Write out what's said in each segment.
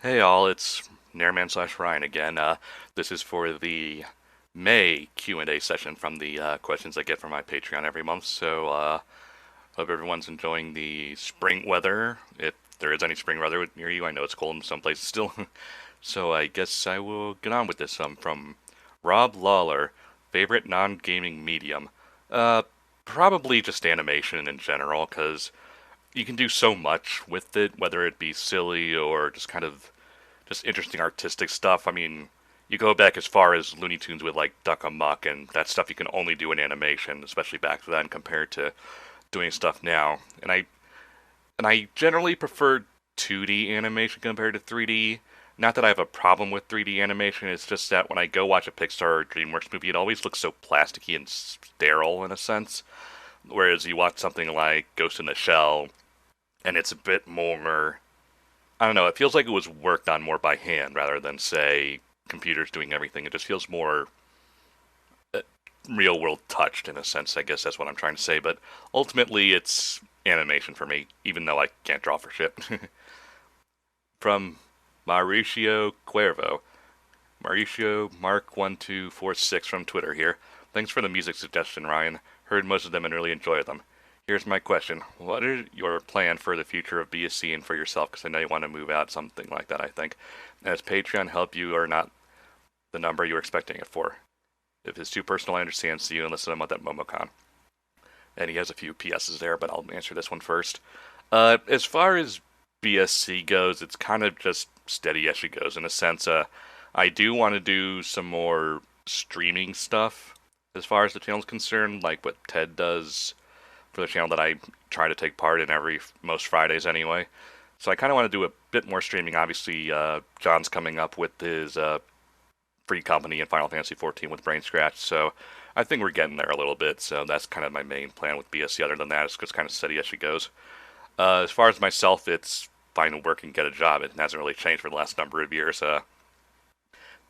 Hey all, it's Nairman slash Ryan again. This is for the May Q&A session from the questions I get from my Patreon every month. Hope everyone's enjoying the spring weather. If there is any spring weather near you, I know it's cold in some places still. So I guess I will get on with this. From Rob Lawler, favorite non-gaming medium. Uh, Probably just animation in general, because you can do so much with it, whether it be silly or just interesting artistic stuff. I mean, you go back as far as Looney Tunes with like Duck Amuck, and that stuff you can only do in animation, especially back then compared to doing stuff now. And I generally prefer 2D animation compared to 3D. Not that I have a problem with 3D animation, it's just that when I go watch a Pixar or DreamWorks movie, it always looks so plasticky and sterile in a sense. Whereas you watch something like Ghost in the Shell, and it's a bit more, I don't know, it feels like it was worked on more by hand rather than, say, computers doing everything. It just feels more uh, real world touched in a sense, I guess that's what I'm trying to say. But ultimately, it's animation for me, even though I can't draw for shit. From Mauricio Cuervo. Mauricio Mark1246 from Twitter here. Thanks for the music suggestion, Ryan. Heard most of them and really enjoyed them. Here's my question. What is your plan for the future of BSC and for yourself? Because I know you want to move out, something like that, I think. Has Patreon helped you or not the number you were expecting it for? If it's too personal, I understand. See you and listen to that MomoCon. And he has a few PSs there, but I'll answer this one first. As far as BSC goes, it's kind of just steady as she goes in a sense. I do want to do some more streaming stuff as far as the channel's concerned, like what Ted does for the channel that I try to take part in every most Fridays anyway. So I kind of want to do a bit more streaming. Obviously, John's coming up with his free company in Final Fantasy 14 with Brain Scratch, so I think we're getting there a little bit. So that's kind of my main plan with BSC. Other than that, it's just kind of steady as she goes. As far as myself, it's find work and get a job. It hasn't really changed for the last number of years.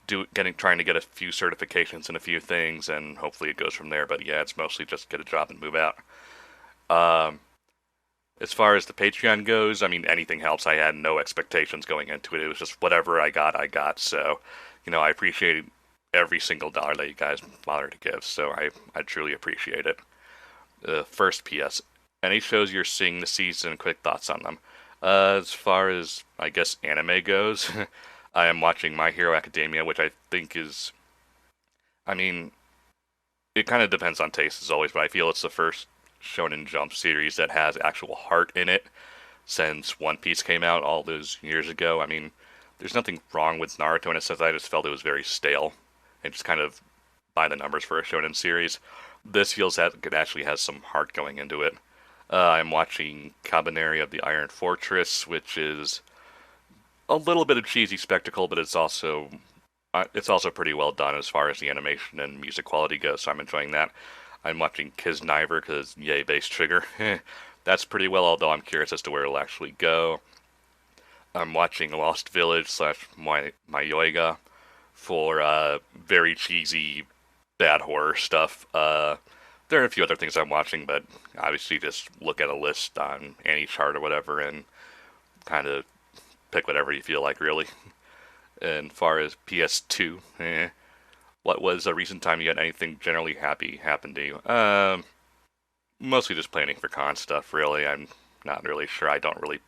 Trying to get a few certifications and a few things, and hopefully it goes from there. But yeah, it's mostly just get a job and move out. Um, as far as the Patreon goes, I mean, anything helps. I had no expectations going into it. It was just whatever I got, I got. So, I appreciate every single dollar that you guys bother to give. So I truly appreciate it. First PS. Any shows you're seeing this season, quick thoughts on them. As far as, I guess, anime goes, I am watching My Hero Academia, which I think is, I mean, it kind of depends on taste as always, but I feel it's the first Shonen Jump series that has actual heart in it since One Piece came out all those years ago. I mean, there's nothing wrong with Naruto in a sense. I just felt it was very stale and just kind of by the numbers for a shonen series. This feels that it actually has some heart going into it. I'm watching Cabaneri of the Iron Fortress, which is a little bit of cheesy spectacle, but it's also pretty well done as far as the animation and music quality goes. So I'm enjoying that. I'm watching Kisniver because yay, base trigger. That's pretty well, although I'm curious as to where it'll actually go. I'm watching Lost Village slash Mayoiga for very cheesy, bad horror stuff. There are a few other things I'm watching, but obviously just look at a list on any chart or whatever and kind of pick whatever you feel like, really. And far as PS2, what was a recent time you had anything generally happy happen to you? Mostly just planning for con stuff, really. I'm not really sure. I don't really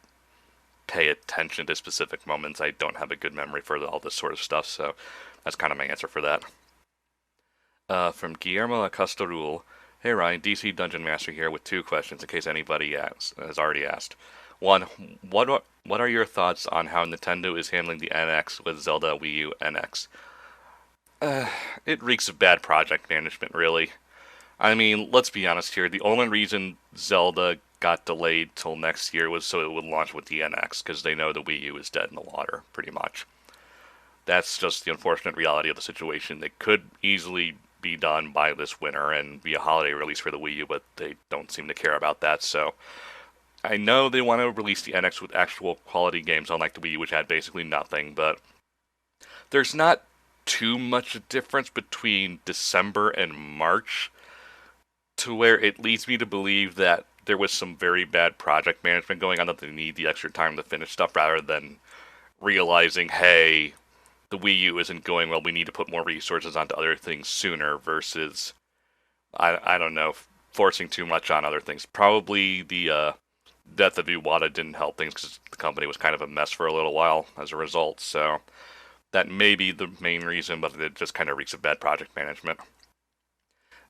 pay attention to specific moments. I don't have a good memory for all this sort of stuff, so that's kind of my answer for that. From Guillermo Acosta Rule. Hey Ryan, DC Dungeon Master here with two questions in case anybody has already asked. One, what are your thoughts on how Nintendo is handling the NX with Zelda Wii U NX? Uh, it reeks of bad project management, really. I mean, let's be honest here. The only reason Zelda got delayed till next year was so it would launch with the NX, because they know the Wii U is dead in the water, pretty much. That's just the unfortunate reality of the situation. It could easily be done by this winter and be a holiday release for the Wii U, but they don't seem to care about that. So I know they want to release the NX with actual quality games, unlike the Wii U, which had basically nothing. But there's not too much difference between December and March to where it leads me to believe that there was some very bad project management going on, that they need the extra time to finish stuff rather than realizing, hey, the Wii U isn't going well, we need to put more resources onto other things sooner versus, I don't know, forcing too much on other things. Probably the death of Iwata didn't help things because the company was kind of a mess for a little while as a result, so that may be the main reason, but it just kind of reeks of bad project management.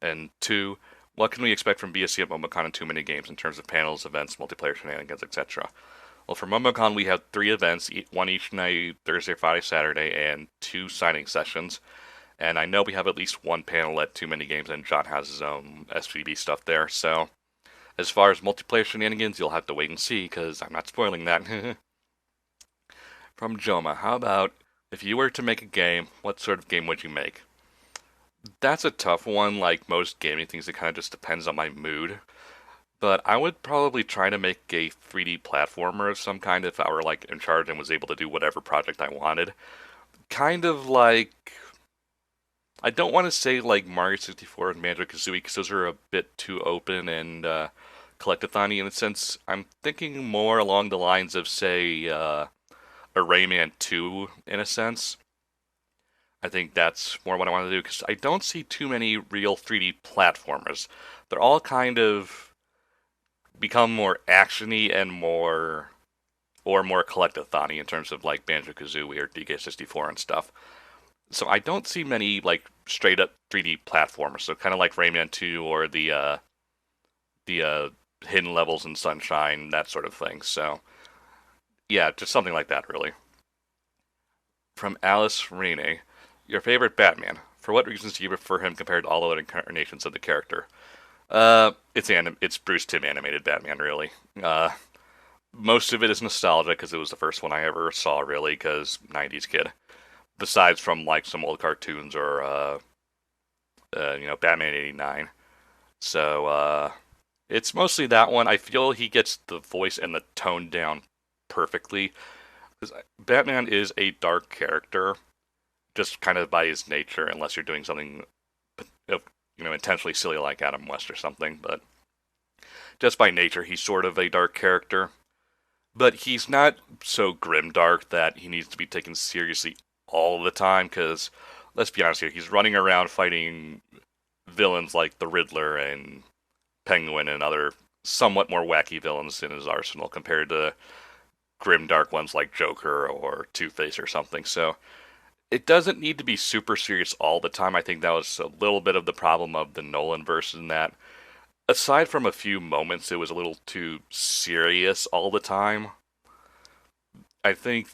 And two, what can we expect from BSC at MomoCon and too many games in terms of panels, events, multiplayer shenanigans, etc.? Well, for MomoCon, we have 3 events, one each night, Thursday, Friday, Saturday, and 2 signing sessions. And I know we have at least one panel at Too Many Games, and John has his own SVB stuff there. So, as far as multiplayer shenanigans, you'll have to wait and see, because I'm not spoiling that. From Joma, how about, if you were to make a game, what sort of game would you make? That's a tough one. Like most gaming things, it kind of just depends on my mood. But I would probably try to make a 3D platformer of some kind if I were like in charge and was able to do whatever project I wanted. Kind of like, I don't want to say like Mario 64 and Banjo-Kazooie because those are a bit too open and collectathon-y in a sense. I'm thinking more along the lines of, say, a Rayman 2 in a sense. I think that's more what I want to do because I don't see too many real 3D platformers. They're all kind of become more actiony and more collectathon-y in terms of like Banjo-Kazooie or DK64 and stuff. So I don't see many like straight up 3D platformers. So kind of like Rayman 2 or the hidden levels in Sunshine, that sort of thing. So yeah, just something like that really. From Alice Rene, your favorite Batman. For what reasons do you prefer him compared to all other incarnations of the character? It's Bruce Timm animated Batman, really. Most of it is nostalgia because it was the first one I ever saw, really, because 90s kid. Besides from like some old cartoons or Batman '89. So it's mostly that one. I feel he gets the voice and the tone down perfectly. Because Batman is a dark character, just kind of by his nature, unless you're doing something, intentionally silly like Adam West or something. But just by nature, he's sort of a dark character. But he's not so grimdark that he needs to be taken seriously all the time. Because let's be honest here, he's running around fighting villains like the Riddler and Penguin and other somewhat more wacky villains in his arsenal compared to grimdark ones like Joker or Two-Face or something. So it doesn't need to be super serious all the time. I think that was a little bit of the problem of the Nolan verse in that. Aside from a few moments, it was a little too serious all the time. I think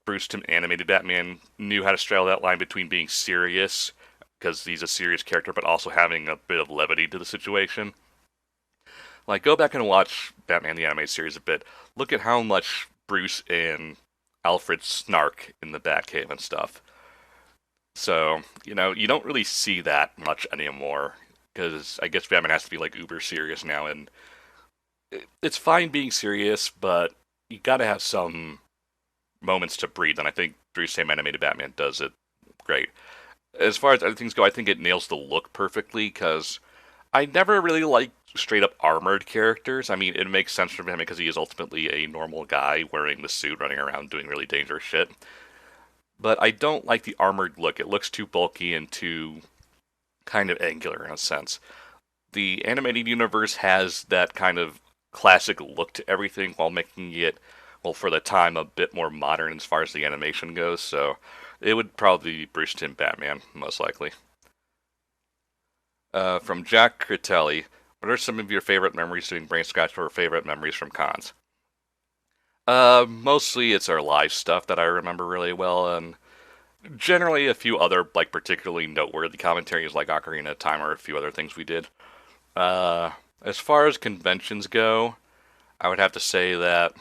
Bruce Timm animated Batman knew how to straddle that line between being serious, because he's a serious character, but also having a bit of levity to the situation. Like, go back and watch Batman the Animated Series a bit. Look at how much Bruce and Alfred snark in the Batcave and stuff. So, you don't really see that much anymore, because I guess Batman has to be, like, uber serious now, and it's fine being serious, but you gotta have some moments to breathe, and I think Bruce Timm animated Batman does it great. As far as other things go, I think it nails the look perfectly, because I never really like straight up armored characters. I mean, it makes sense for him because he is ultimately a normal guy wearing the suit, running around doing really dangerous shit. But I don't like the armored look. It looks too bulky and too kind of angular in a sense. The animated universe has that kind of classic look to everything while making it, well, for the time, a bit more modern as far as the animation goes. So it would probably be Bruce Timm Batman, most likely. From Jack Critelli, what are some of your favorite memories doing Brain Scratch or favorite memories from cons? Mostly it's our live stuff that I remember really well, and generally a few other, like, particularly noteworthy commentaries like Ocarina of Time or a few other things we did. As far as conventions go, I would have to say that,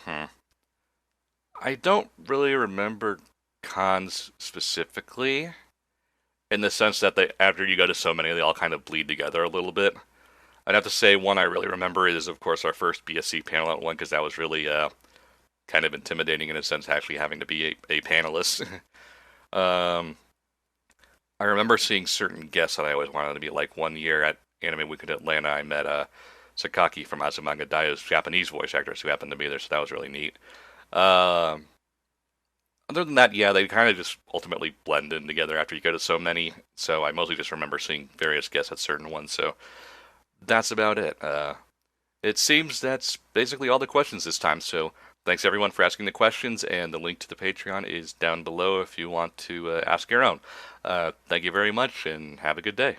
I don't really remember cons specifically, in the sense that after you go to so many, they all kind of bleed together a little bit. I'd have to say one I really remember is, of course, our first BSC panel at one, because that was really kind of intimidating in a sense, actually having to be a panelist. um, I remember seeing certain guests that I always wanted to be. Like one year at Anime Week in Atlanta, I met Sakaki from Azumanga Daio's Japanese voice actors who happened to be there, so that was really neat. Other Other than that, yeah, they kind of just ultimately blend in together after you go to so many. So I mostly just remember seeing various guests at certain ones. So that's about it. It seems that's basically all the questions this time. So thanks everyone for asking the questions, and the link to the Patreon is down below if you want to ask your own. Thank you very much, and have a good day.